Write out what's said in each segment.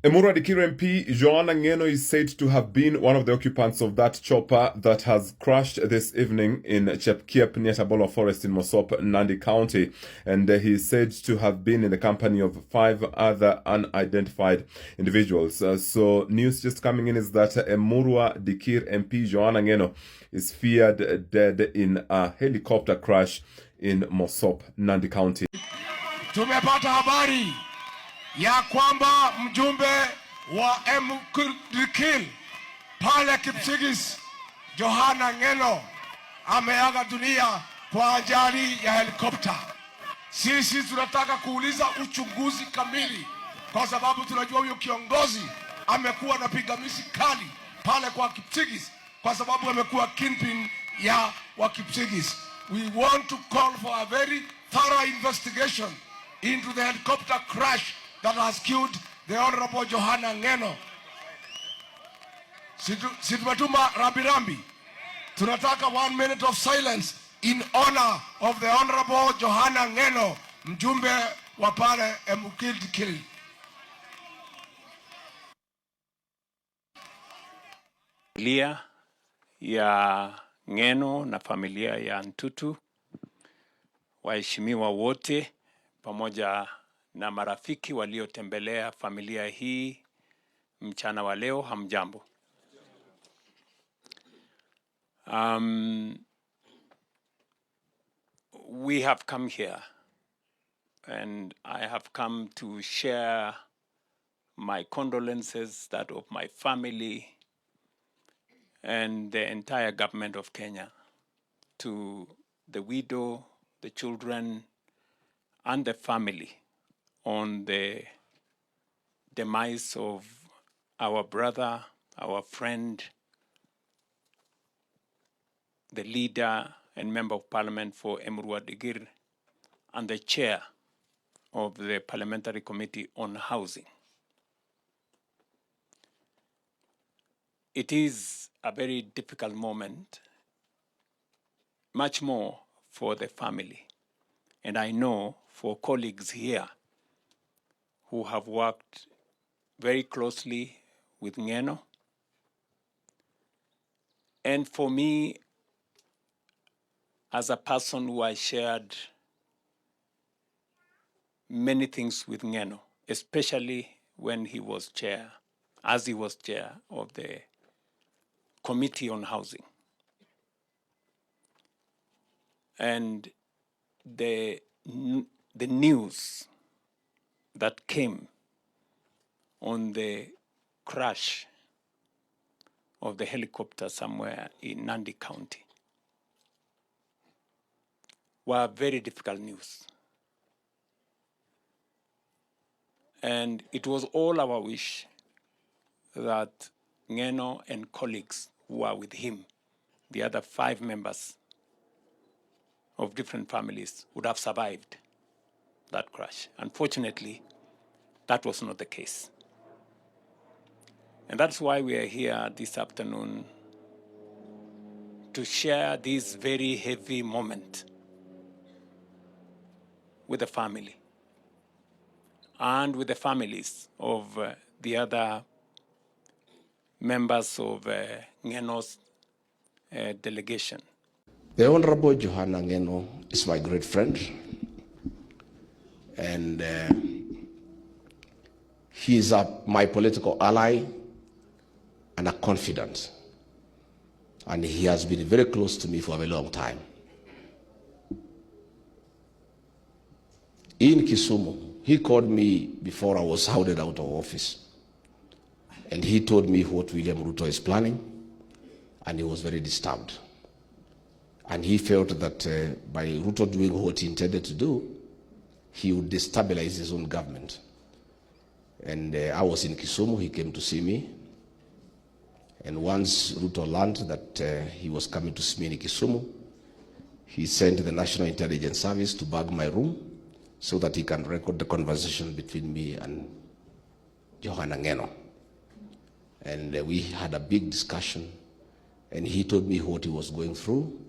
Emurua Dikir MP Joanna Ngeno is said to have been one of the occupants of that chopper that has crashed this evening in Chepkiep near Tabolo Forest in Mosop, Nandi County. And he is said to have been in the company of 5 other unidentified individuals. So news just coming in is that Emurua Dikir MP Joanna Ngeno is feared dead in a helicopter crash in Mosop, Nandi County. Tumepata habari ya kwamba mjumbe wa Dikir pale Kipsigis Joanna Ngeno ameaga dunia kwa ajali ya helikopta. Sisi tunataka kuuliza uchunguzi kamili, kwa sababu tunajua huyo kiongozi amekuwa na pingamizi kali pale kwa Kipsigis, kwa sababu amekuwa kingpin ya wa Kipsigis. We want to call for a very thorough investigation into the helicopter crash that has killed the Honorable Joanna Ngeno. Situmetuma rambi. Tunataka 1 minute of silence in honor of the Honorable Joanna Ngeno, mjumbe wa pale Dikir. Familia ya Ngeno na familia ya Ntutu, waheshimiwa wote pamoja na marafiki waliotembelea familia hii mchana wa leo, hamjambo. We have come here and I have come to share my condolences, that of my family and the entire government of Kenya, to the widow, the children, and the family on the demise of our brother, our friend, the leader and member of parliament for Emurua Dikir, and the chair of the Parliamentary Committee on Housing. It is a very difficult moment, much more for the family. And I know for colleagues here who have worked very closely with Ngeno, and for me as a person who I shared many things with Ngeno, especially when he was chair, as he was chair of the Committee on Housing. And the news that came on the crash of the helicopter somewhere in Nandi County were very difficult news. And it was all our wish that Ngeno and colleagues who are with him, the other 5 members of different families, would have survived that crash. Unfortunately, that was not the case. And that's why we are here this afternoon to share this very heavy moment with the family and with the families of the other members of Ngeno's delegation. The Honorable Joanna Ngeno is my great friend, and he is my political ally and a confidant, and he has been very close to me for a very long time. In Kisumu, he called me before I was hounded out of office, and he told me what William Ruto is planning, and he was very disturbed. And he felt that by Ruto doing what he intended to do, he would destabilize his own government. And I was in Kisumu, he came to see me. And once Ruto learned that he was coming to see me in Kisumu, he sent the National Intelligence Service to bag my room so that he can record the conversation between me and Joanna Ngeno. And we had a big discussion, and he told me what he was going through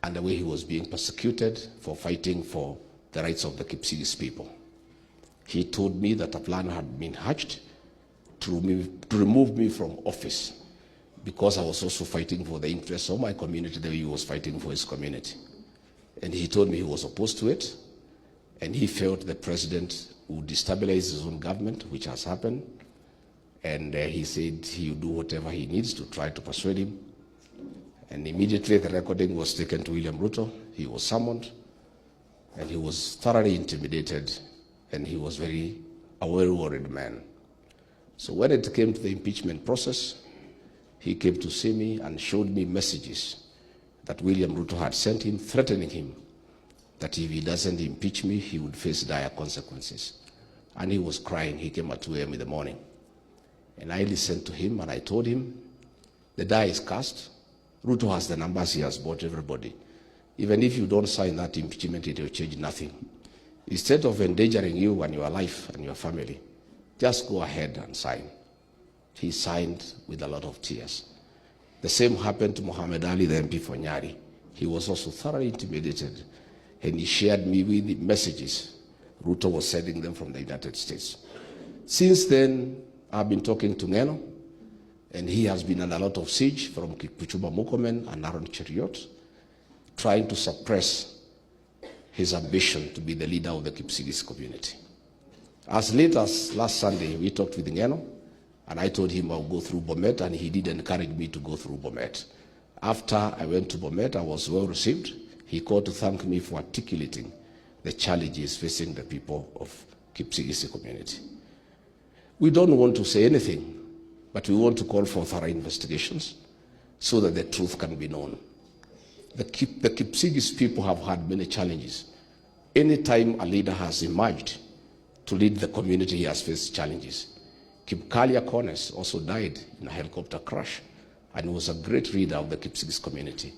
and the way he was being persecuted for fighting for the rights of the Kipsigis people. he told me that a plan had been hatched to remove me from office because I was also fighting for the interests of my community the way he was fighting for his community. And he told me he was opposed to it, and he felt the president would destabilize his own government, which has happened. And he said he would do whatever he needs to try to persuade him. And immediately the recording was taken to William Ruto. He was summoned, and he was thoroughly intimidated, and he was a very worried man. So when it came to the impeachment process, he came to see me and showed me messages that William Ruto had sent him, threatening him that if he doesn't impeach me, he would face dire consequences. And he was crying. He came at 2 a.m. in the morning. And I listened to him, and I told him, the die is cast. Ruto has the numbers, he has bought everybody. Even if you don't sign that impeachment, it will change nothing. Instead of endangering you and your life and your family, just go ahead and sign. He signed with a lot of tears. The same happened to Muhammad Ali, the MP for Nyari. He was also thoroughly intimidated, and he shared me with the messages Ruto was sending them from the United States. Since then, I've been talking to Ngeno, and he has been under a lot of siege from Kipchumba Murkomen and Aaron Cheriot, trying to suppress his ambition to be the leader of the Kipsigis community. As late as last Sunday, we talked with Ngeno, and I told him I'll go through Bomet, and he did encourage me to go through Bomet. After I went to Bomet, I was well received. He called to thank me for articulating the challenges facing the people of Kipsigis community. We don't want to say anything, but we want to call for thorough investigations so that the truth can be known. The Kipsigis people have had many challenges. Anytime a leader has emerged to lead the community, he has faced challenges. Kipkalia Kones also died in a helicopter crash, and he was a great leader of the Kipsigis community.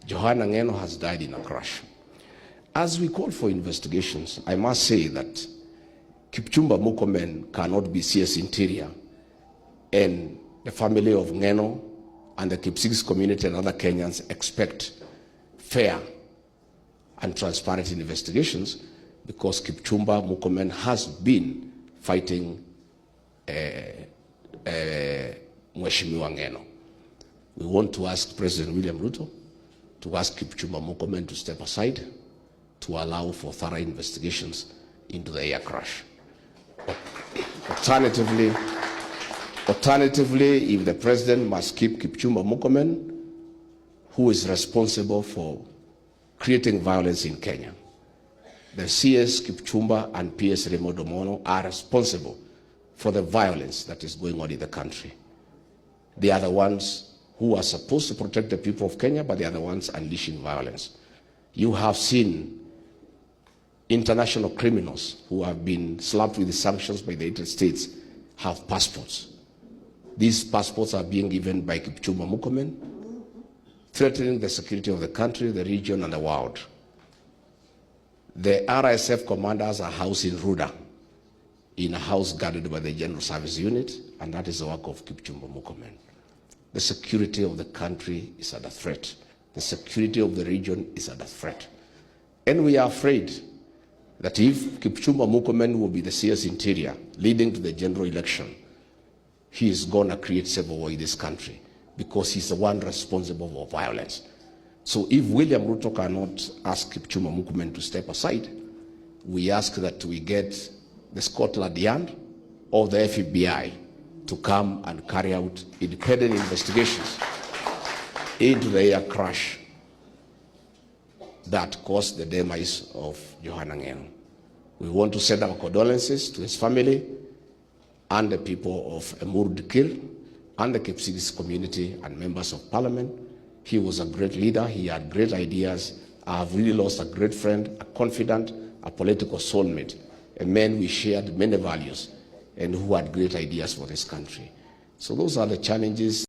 Johanna Ngeno has died in a crash. As we call for investigations, I must say that Kipchumba Murkomen cannot be CS Interior, and the family of Ngeno and the Kipsigis community and other Kenyans expect fair and transparent investigations, because Kipchumba Murkomen has been fighting Mheshimiwa Ngeno. We want to ask President William Ruto to ask Kipchumba Murkomen to step aside to allow for thorough investigations into the air crash. Alternatively, if the president must keep Kipchumba Murkomen, who is responsible for creating violence in Kenya, the CS Kipchumba and PS Remo Domono are responsible for the violence that is going on in the country. They are the ones who are supposed to protect the people of Kenya, but they are the ones unleashing violence. You have seen international criminals who have been slapped with the sanctions by the United States have passports. These passports are being given by Kipchumba Murkomen, threatening the security of the country, the region, and the world. The RSF commanders are housed in Ruda, in a house guarded by the General Service Unit, and that is the work of Kipchumba Murkomen. The security of the country is under threat. The security of the region is under threat. And we are afraid that if Kipchumba Murkomen will be the CS Interior leading to the general election, he is going to create civil war in this country, because he's the one responsible for violence. So if William Ruto cannot ask Kipchumba Murkomen to step aside, we ask that we get the Scotland Yard or the FBI to come and carry out independent investigations into the air crash that caused the demise of Johanna Ngeno. We want to send our condolences to his family and the people of Emurua Dikir and the Kipsigis community and members of parliament. He was a great leader. He had great ideas. I have really lost a great friend, a confidant, a political soulmate, a man we shared many values and who had great ideas for this country. So those are the challenges.